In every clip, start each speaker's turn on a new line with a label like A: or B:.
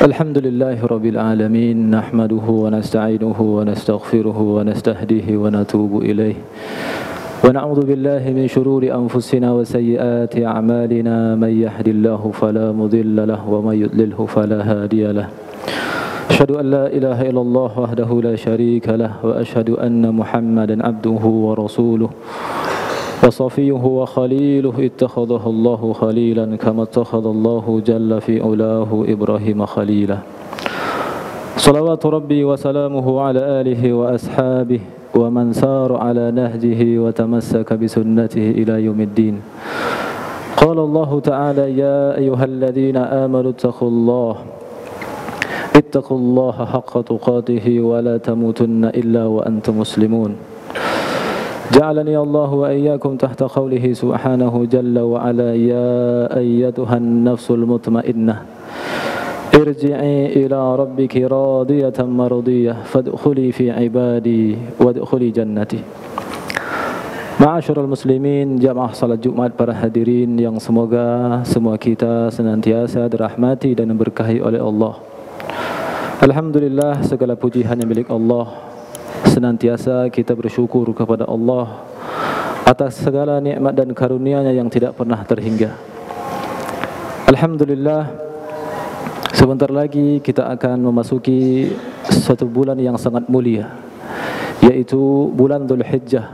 A: الحمد لله رب العالمين نحمده ونستعينه ونستغفره ونستهديه ونتوب إليه ونعوذ بالله من شرور أنفسنا وسيئات أعمالنا من يهد الله فلا مضل له ومن يضلله فلا هادي له أشهد أن لا إله إلا الله وحده لا شريك له وأشهد أن محمدا عبده ورسوله وصفيه وخليله اتخذه الله خليلا كما اتخذ الله جل في علاه إبراهيم خليلا صلوات ربي وسلامه على آله وأصحابه ومن سار على نهجه وتمسك بسنته إلى يوم الدين قال الله تعالى يا أيها الذين آمنوا اتقوا الله حق تقاته ولا تموتن إلا وأنتم مسلمون جعلني الله وإياكم تحت قوله سبحانه جل وعلا يا أيتها النفس المطمئنة ارجعي إلى ربك راضية مرضية فادخلي في عبادي وادخلي جنتي. Ma'asyiral muslimin, jamaah salat Jumat, para hadirin yang semoga semua kita senantiasa dirahmati dan diberkahi oleh Allah. Alhamdulillah, segala puji hanya milik Allah. Senantiasa kita bersyukur kepada Allah atas segala nikmat dan karunia-Nya yang tidak pernah terhingga. Alhamdulillah, sebentar lagi kita akan memasuki satu bulan yang sangat mulia, yaitu bulan Dzulhijjah.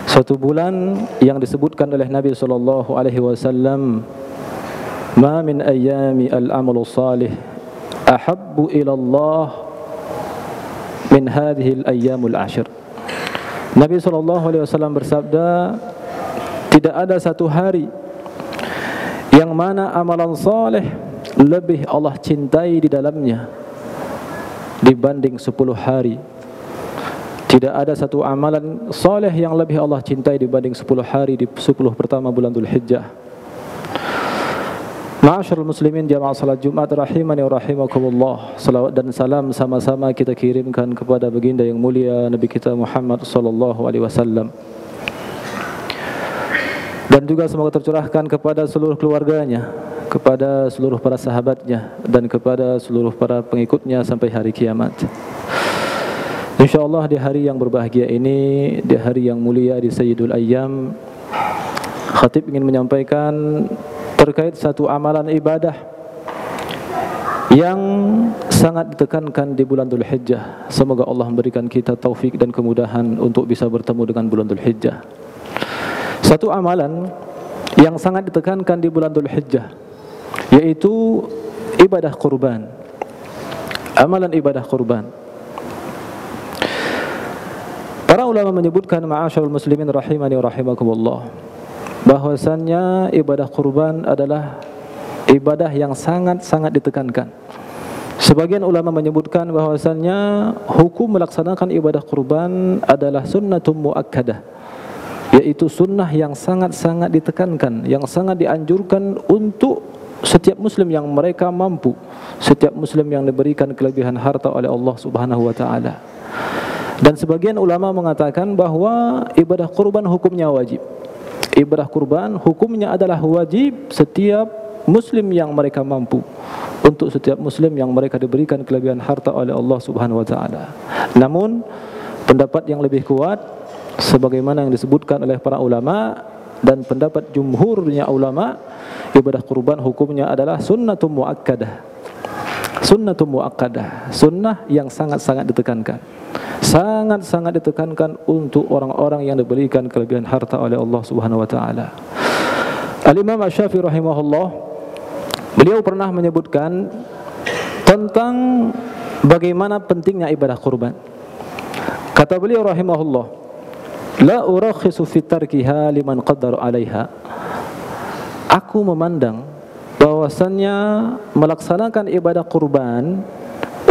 A: Satu bulan yang disebutkan oleh Nabi sallallahu alaihi wasallam, "Ma min ayyami al-amalu salih ahabbu ila Allah min hadhil ayyamul ashr." Nabi SAW bersabda, tidak ada satu hari yang mana amalan saleh lebih Allah cintai di dalamnya dibanding 10 hari. Tidak ada satu amalan saleh yang lebih Allah cintai dibanding 10 hari di 10 pertama bulan Dzulhijjah. Ma'asyiral muslimin, jamaah salat Jumat rahimani wa rahimakumullah. Salawat dan salam sama-sama kita kirimkan kepada baginda yang mulia Nabi kita Muhammad sallallahu alaihi wasallam. Dan juga semoga tercurahkan kepada seluruh keluarganya, kepada seluruh para sahabatnya, dan kepada seluruh para pengikutnya sampai hari kiamat. InsyaAllah di hari yang berbahagia ini, di hari yang mulia, di Sayyidul Ayyam, khatib ingin menyampaikan terkait satu amalan ibadah yang sangat ditekankan di bulan Dzulhijjah. Semoga Allah memberikan kita taufik dan kemudahan untuk bisa bertemu dengan bulan Dzulhijjah. Satu amalan yang sangat ditekankan di bulan Dzulhijjah, yaitu ibadah kurban. Amalan ibadah kurban. Para ulama menyebutkan, ma'asyiral muslimin rahimani wa rahimakumullah, bahwasannya ibadah kurban adalah ibadah yang sangat-sangat ditekankan. Sebagian ulama menyebutkan bahwasannya hukum melaksanakan ibadah kurban adalah sunnatum muakkadah, yaitu sunnah yang sangat-sangat ditekankan, yang sangat dianjurkan untuk setiap muslim yang mereka mampu, setiap muslim yang diberikan kelebihan harta oleh Allah Subhanahu wa taala. Dan sebagian ulama mengatakan bahwa ibadah kurban hukumnya wajib. Ibadah kurban hukumnya adalah wajib setiap muslim yang mereka mampu, untuk setiap muslim yang mereka diberikan kelebihan harta oleh Allah Subhanahu wa taala. Namun pendapat yang lebih kuat sebagaimana yang disebutkan oleh para ulama dan pendapat jumhurnya ulama, ibadah kurban hukumnya adalah sunnatum muakkadah. Sunnatum muakkadah, sunnah yang sangat-sangat ditekankan. Sangat-sangat ditekankan untuk orang-orang yang diberikan kelebihan harta oleh Allah Subhanahu wa taala. Al-Imam Asy-Syafi'i rahimahullah, beliau pernah menyebutkan tentang bagaimana pentingnya ibadah kurban. Kata beliau rahimahullah, la urakhisu fi tarkiha liman qaddara 'alaiha. Aku memandang bahwasannya melaksanakan ibadah kurban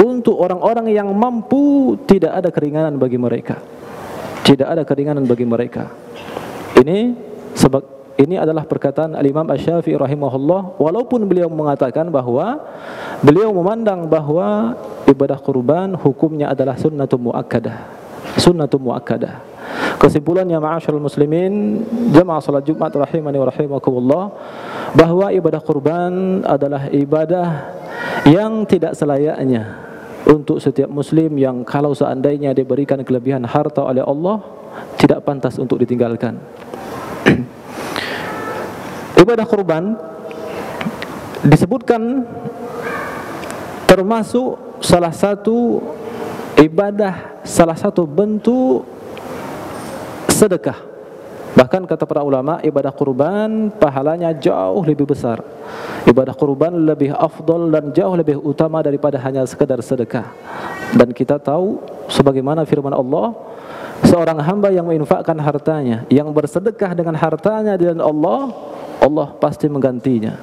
A: untuk orang-orang yang mampu tidak ada keringanan bagi mereka. Tidak ada keringanan bagi mereka. Ini adalah perkataan Al-Imam Asy-Syafi'i rahimahullah, walaupun beliau mengatakan bahwa beliau memandang bahwa ibadah kurban hukumnya adalah sunnatum muakkadah. Sunnatum muakkadah. Kesimpulannya, ma'asyiral muslimin, jamaah salat Jumat rahimani wa rahimakumullah, bahwa ibadah kurban adalah ibadah yang tidak selayaknya untuk setiap muslim yang kalau seandainya diberikan kelebihan harta oleh Allah tidak pantas untuk ditinggalkan. Ibadah kurban disebutkan termasuk salah satu ibadah, salah satu bentuk sedekah. Bahkan kata para ulama, ibadah kurban pahalanya jauh lebih besar. Ibadah kurban lebih afdal dan jauh lebih utama daripada hanya sekedar sedekah. Dan kita tahu sebagaimana firman Allah, seorang hamba yang menginfakkan hartanya, yang bersedekah dengan hartanya di jalan Allah, Allah pasti menggantinya.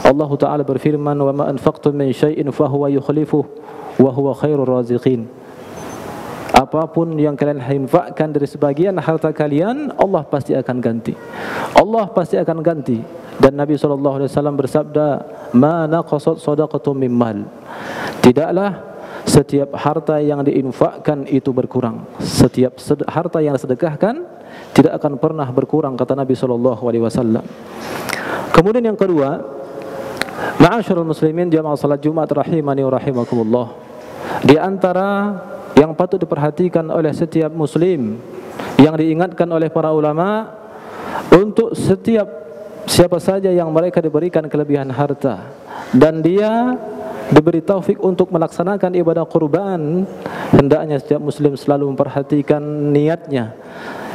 A: Allah Ta'ala berfirman, "Wa ma anfaqtum min syai'in fa huwa yukhlifuh wa huwa khairur raziqin." Apapun yang kalian infakkan dari sebagian harta kalian, Allah pasti akan ganti. Allah pasti akan ganti. Dan Nabi SAW bersabda, "Ma naqasat shadaqatum min mal." Tidaklah setiap harta yang diinfakkan itu berkurang. Setiap harta yang disedekahkan tidak akan pernah berkurang, kata Nabi SAW. Kemudian yang kedua, ma'asyiral muslimin jamaah salat Jumat rahimani wa rahimakumullah, di antara yang patut diperhatikan oleh setiap muslim, yang diingatkan oleh para ulama untuk siapa saja yang mereka diberikan kelebihan harta dan dia diberi taufik untuk melaksanakan ibadah kurban, hendaknya setiap muslim selalu memperhatikan niatnya.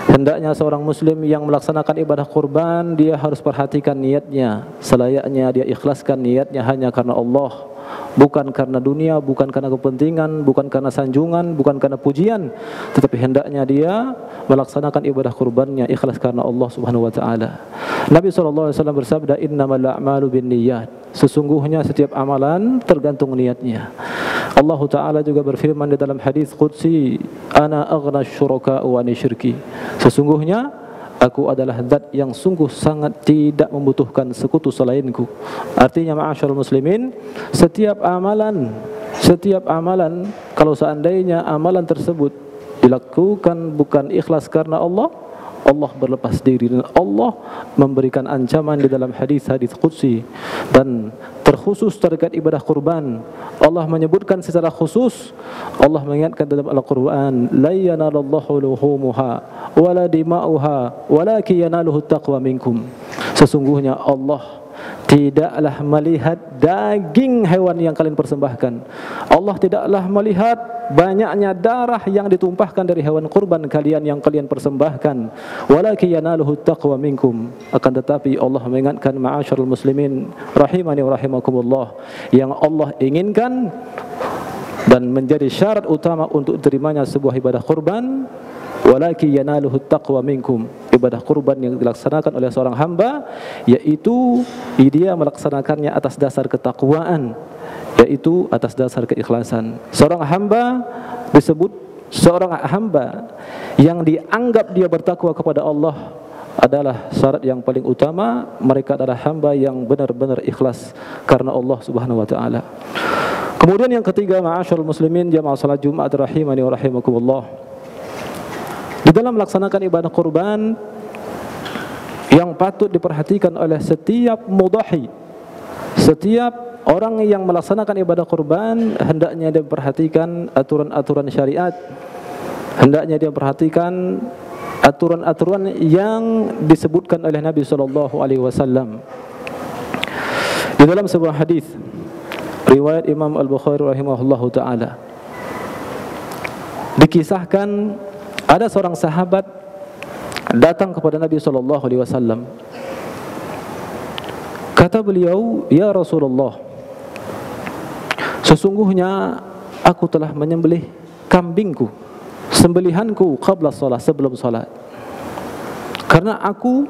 A: Hendaknya seorang muslim yang melaksanakan ibadah kurban, dia harus perhatikan niatnya. Selayaknya dia ikhlaskan niatnya hanya karena Allah, bukan karena dunia, bukan karena kepentingan, bukan karena sanjungan, bukan karena pujian, tetapi hendaknya dia melaksanakan ibadah kurbannya ikhlas karena Allah Subhanahu wa taala. Nabi SAW bersabda, "Innamal a'malu binniyat." Sesungguhnya setiap amalan tergantung niatnya. Allah Ta'ala juga berfirman di dalam hadis qudsi, "Ana aghna syuraka wa ani syirki." Sesungguhnya aku adalah zat yang sungguh sangat tidak membutuhkan sekutu selainku. Artinya ma'asyarul muslimin, setiap amalan kalau seandainya amalan tersebut dilakukan bukan ikhlas karena Allah, Allah berlepas diri dan Allah memberikan ancaman di dalam hadis-hadis qudsi. Dan terkhusus terkait ibadah kurban, Allah menyebutkan secara khusus, Allah mengingatkan dalam Al-Quran, "La yanalallahu luhumuha wala dima'uha walakin yanaluhu taqwa minkum." Sesungguhnya Allah tidaklah melihat daging hewan yang kalian persembahkan. Allah tidaklah melihat banyaknya darah yang ditumpahkan dari hewan kurban kalian yang kalian persembahkan. Walakin yanaluhu taqwa minkum. Akan tetapi Allah mengingatkan ma'asyarul muslimin rahimani wa rahimakumullah, yang Allah inginkan dan menjadi syarat utama untuk diterimanya sebuah ibadah kurban, walakin yanaluhu taqwa minkum, ibadah kurban yang dilaksanakan oleh seorang hamba, yaitu dia melaksanakannya atas dasar ketakwaan, yaitu atas dasar keikhlasan. Seorang hamba disebut seorang hamba yang dianggap dia bertakwa kepada Allah adalah syarat yang paling utama. Mereka adalah hamba yang benar-benar ikhlas karena Allah Subhanahu wa taala. Kemudian yang ketiga, ma'asyarul muslimin jamaah salat Jumat rahimani wa rahimakumullah, di dalam melaksanakan ibadah kurban yang patut diperhatikan oleh setiap mudhahi, setiap orang yang melaksanakan ibadah kurban, hendaknya dia perhatikan aturan-aturan syariat, hendaknya dia perhatikan aturan-aturan yang disebutkan oleh Nabi SAW. Di dalam sebuah hadis riwayat Imam Al-Bukhari rahimahullahu taala, dikisahkan ada seorang sahabat datang kepada Nabi SAW. Kata beliau, "Ya Rasulullah, sesungguhnya aku telah menyembelih kambingku, sembelihanku qabla shalah, sebelum salat. Karena aku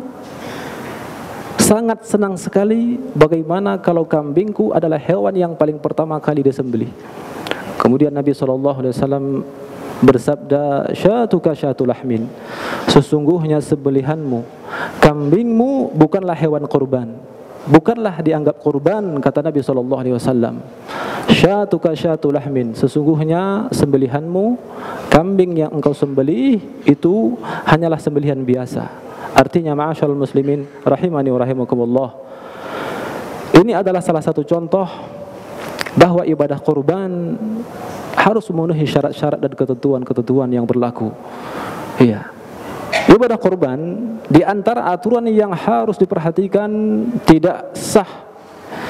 A: sangat senang sekali bagaimana kalau kambingku adalah hewan yang paling pertama kali disembelih." Kemudian Nabi SAW bersabda, "Syatuka syatul lahmin." Sesungguhnya sembelihanmu, kambingmu bukanlah hewan kurban, bukanlah dianggap kurban, kata Nabi SAW. Syatuka syatul lahmin, sesungguhnya sembelihanmu, kambing yang engkau sembelih itu hanyalah sembelihan biasa. Artinya ma'asyarul muslimin rahimani wa rahimakumullah, ini adalah salah satu contoh bahwa ibadah kurban harus memenuhi syarat-syarat dan ketentuan-ketentuan yang berlaku. Iya. Ibadah kurban di antara aturan yang harus diperhatikan, tidak sah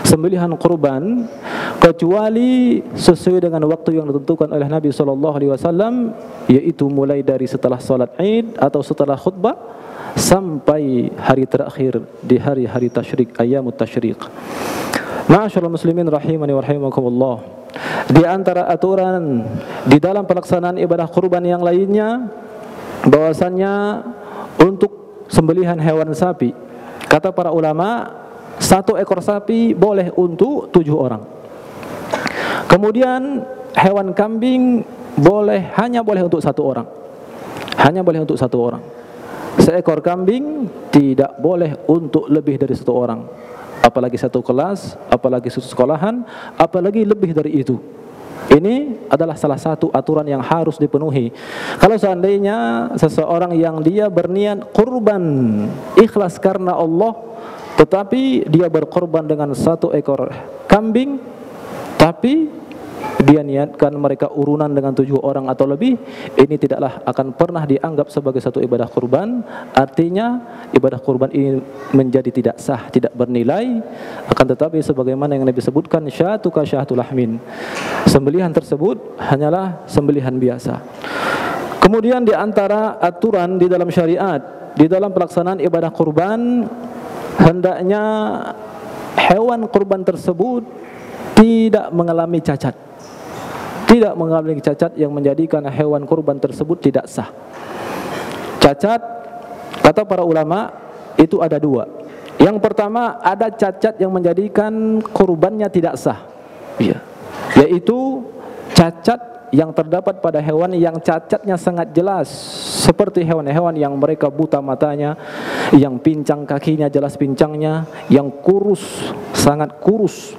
A: sembelihan kurban kecuali sesuai dengan waktu yang ditentukan oleh Nabi SAW, yaitu mulai dari setelah salat Id atau setelah khutbah sampai hari terakhir di hari-hari tasyrik, ayyamut tasyrik. Ma'asyiral muslimin rahimani wa rahimakumullah, di antara aturan di dalam pelaksanaan ibadah kurban yang lainnya, bahwasannya untuk sembelihan hewan sapi, kata para ulama, 1 ekor sapi boleh untuk 7 orang. Kemudian hewan kambing hanya boleh untuk 1 orang. Hanya boleh untuk 1 orang. Seekor kambing tidak boleh untuk lebih dari 1 orang. Apalagi 1 kelas, apalagi 1 sekolahan, apalagi lebih dari itu. Ini adalah salah satu aturan yang harus dipenuhi. Kalau seandainya seseorang yang dia berniat kurban ikhlas karena Allah, tetapi dia berkorban dengan 1 ekor kambing, tapi dia niatkan mereka urunan dengan 7 orang atau lebih, ini tidaklah akan pernah dianggap sebagai satu ibadah kurban. Artinya ibadah kurban ini menjadi tidak sah, tidak bernilai. Akan tetapi sebagaimana yang Nabi sebutkan, syatuka syatul lahmin, sembelihan tersebut hanyalah sembelihan biasa. Kemudian di antara aturan di dalam syariat, di dalam pelaksanaan ibadah kurban, hendaknya hewan kurban tersebut tidak mengalami cacat. Tidak mengalami cacat yang menjadikan hewan kurban tersebut tidak sah. Cacat, kata para ulama, itu ada 2. Yang pertama, ada cacat yang menjadikan kurbannya tidak sah, ya, yaitu cacat yang terdapat pada hewan yang cacatnya sangat jelas, seperti hewan-hewan yang mereka buta matanya, yang pincang kakinya jelas pincangnya, yang kurus, sangat kurus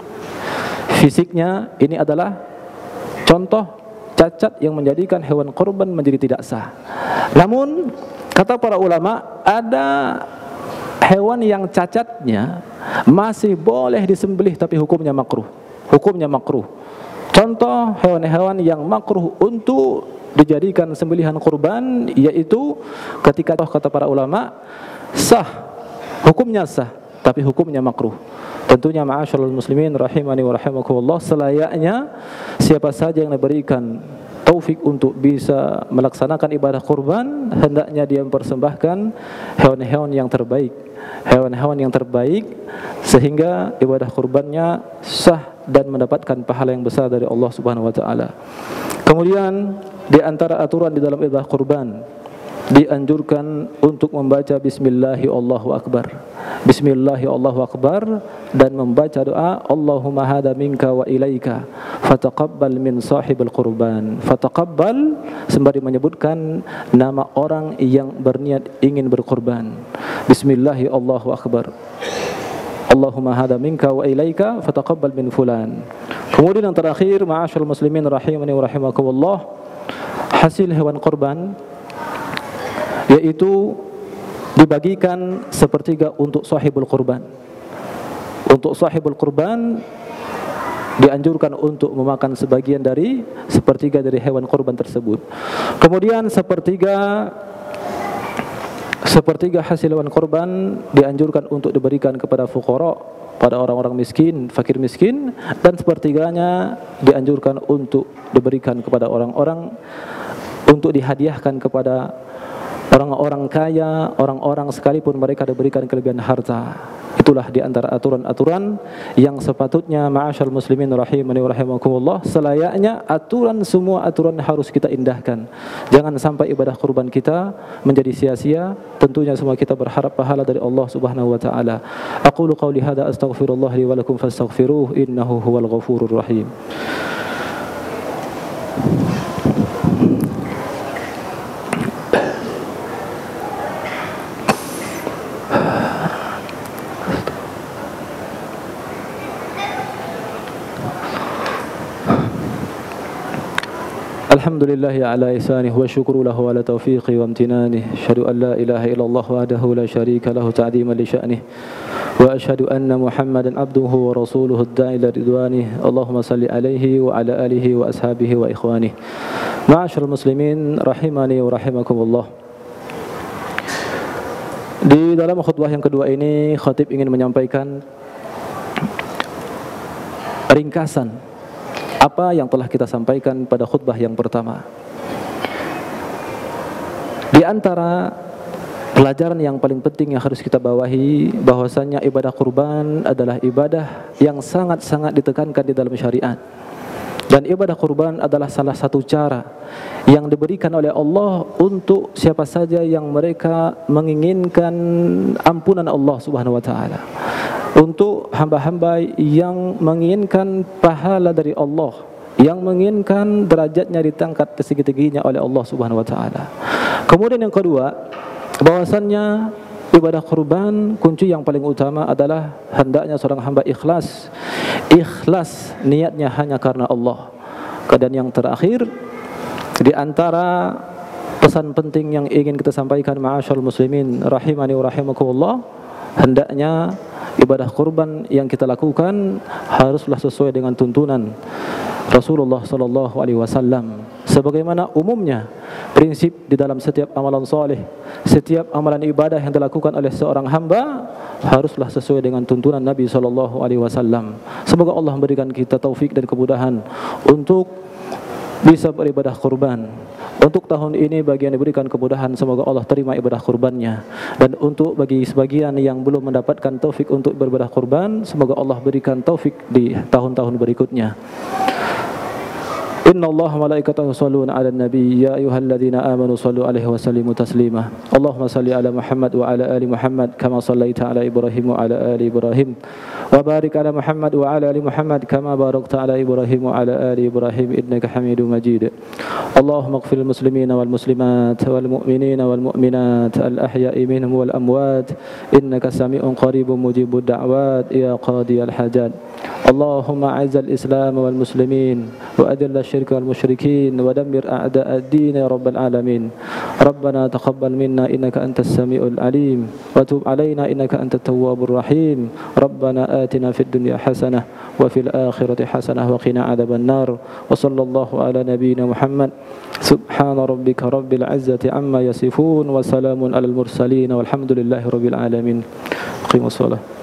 A: fisiknya. Ini adalah contoh cacat yang menjadikan hewan kurban menjadi tidak sah. Namun kata para ulama, ada hewan yang cacatnya masih boleh disembelih tapi hukumnya makruh. Hukumnya makruh. Contoh hewan-hewan yang makruh untuk dijadikan sembelihan kurban, yaitu ketika kata para ulama sah, hukumnya sah tapi hukumnya makruh. Tentunya ma'asyiral muslimin rahimani wa rahimakumullah, selayaknya siapa saja yang diberikan taufik untuk bisa melaksanakan ibadah kurban, hendaknya dia mempersembahkan hewan-hewan yang terbaik, hewan-hewan yang terbaik, sehingga ibadah kurbannya sah dan mendapatkan pahala yang besar dari Allah Subhanahu wa taala. Kemudian di antara aturan di dalam ibadah kurban, dianjurkan untuk membaca Bismillahi Allahu Akbar, Bismillahi Allahu Akbar, dan membaca doa Allahumma hada minka wa ilaika fataqabbal min sahibil qurban. Fataqabbal sembari menyebutkan nama orang yang berniat ingin berkorban. Bismillahi Allahu Akbar, Allahumma hada minka wa ilaika fataqabbal min fulan. Kemudian yang terakhir, ma'asyiral muslimin rahimani wa rahimakumullah, hasil hewan korban yaitu dibagikan sepertiga untuk sahibul kurban. Untuk sahibul kurban dianjurkan untuk memakan sebagian dari sepertiga dari hewan kurban tersebut. Kemudian sepertiga hasil hewan kurban dianjurkan untuk diberikan kepada fuqara, pada orang-orang miskin, fakir miskin, dan sepertiganya dianjurkan untuk diberikan kepada orang-orang, untuk dihadiahkan kepada orang-orang kaya, orang-orang sekalipun mereka diberikan kelebihan harta. Itulah di antara aturan-aturan yang sepatutnya ma'asyal muslimin rahimani wa rahimakumullah, selayaknya aturan, semua aturan harus kita indahkan. Jangan sampai ibadah kurban kita menjadi sia-sia. Tentunya semua kita berharap pahala dari Allah Subhanahu wa taala. Aqulu qauli hadza astaghfirullah li wa lakum fastaghfiruh innahu huwal ghafurur rahim. Alhamdulillahi ala ihsanih wa syukru lahu ala taufiqi wa amtinanih. Asyhadu an la ilaha illallah wahdahu la syarika lahu ta'dhiman li sya'nih. وأشهد أن محمدا عبده ورسوله الداعي إلى رضوانه اللهم صل عليه وعلى آله وأصحابه وإخوانه. Ma'asyiral muslimin rahimani wa rahimakumullah. Di dalam khutbah yang kedua ini khatib ingin menyampaikan ringkasan apa yang telah kita sampaikan pada khutbah yang pertama. Di antara pelajaran yang paling penting yang harus kita bawahi bahwasanya ibadah kurban adalah ibadah yang sangat-sangat ditekankan di dalam syariat. Dan ibadah kurban adalah salah satu cara yang diberikan oleh Allah untuk siapa saja yang mereka menginginkan ampunan Allah Subhanahu wa taala. Untuk hamba-hamba yang menginginkan pahala dari Allah, yang menginginkan derajatnya ditangkat setinggi-tingginya oleh Allah Subhanahu wa taala. Kemudian yang kedua, bahwasannya ibadah kurban kunci yang paling utama adalah hendaknya seorang hamba ikhlas niatnya hanya karena Allah. Dan yang terakhir di antara pesan penting yang ingin kita sampaikan ma'asyarul muslimin rahimani wa rahimakumullah, hendaknya ibadah kurban yang kita lakukan haruslah sesuai dengan tuntunan Rasulullah sallallahu alaihi wasallam. Sebagaimana umumnya prinsip di dalam setiap amalan soleh, setiap amalan ibadah yang dilakukan oleh seorang hamba haruslah sesuai dengan tuntunan Nabi sallallahu alaihi wasallam. Semoga Allah memberikan kita taufik dan kemudahan untuk bisa beribadah kurban. Untuk tahun ini bagi yang diberikan kemudahan, semoga Allah terima ibadah kurbannya. Dan untuk bagi sebagian yang belum mendapatkan taufik untuk beribadah kurban, semoga Allah berikan taufik di tahun-tahun berikutnya. Inna Allah malaikatahu yusholluna 'alan nabi ya ayyuhalladzina amanu shallu 'alaihi wa sallimu taslima. Allahumma shalli 'ala Muhammad wa 'ala ali Muhammad kama shallaita 'ala Ibrahim wa 'ala ali Ibrahim wa barik 'ala Muhammad wa 'ala ali Muhammad kama barakta 'ala Ibrahim wa 'ala ali Ibrahim innaka Hamidum Majid. Allahumma ighfir lil muslimina wal muslimat wal mu'minina wal mu'minat al ahya'i minhum wal amwat innaka sami'un qaribun mujibud da'wat ya qadiyal hajat. Allahumma 'izzal Islam wal muslimin wa adhill الشرك والمشركين ودمر أعداء الدين يا رب العالمين. ربنا تقبل منا إنك أنت السميع العليم وتب علينا إنك أنت التواب الرحيم. ربنا آتنا في الدنيا حسنة وفي الآخرة حسنة وقنا عذاب النار. وصلى الله على نبينا محمد. سبحان ربك رب العزة عما يصفون وسلام على المرسلين والحمد لله رب العالمين. قيموا الصلاة.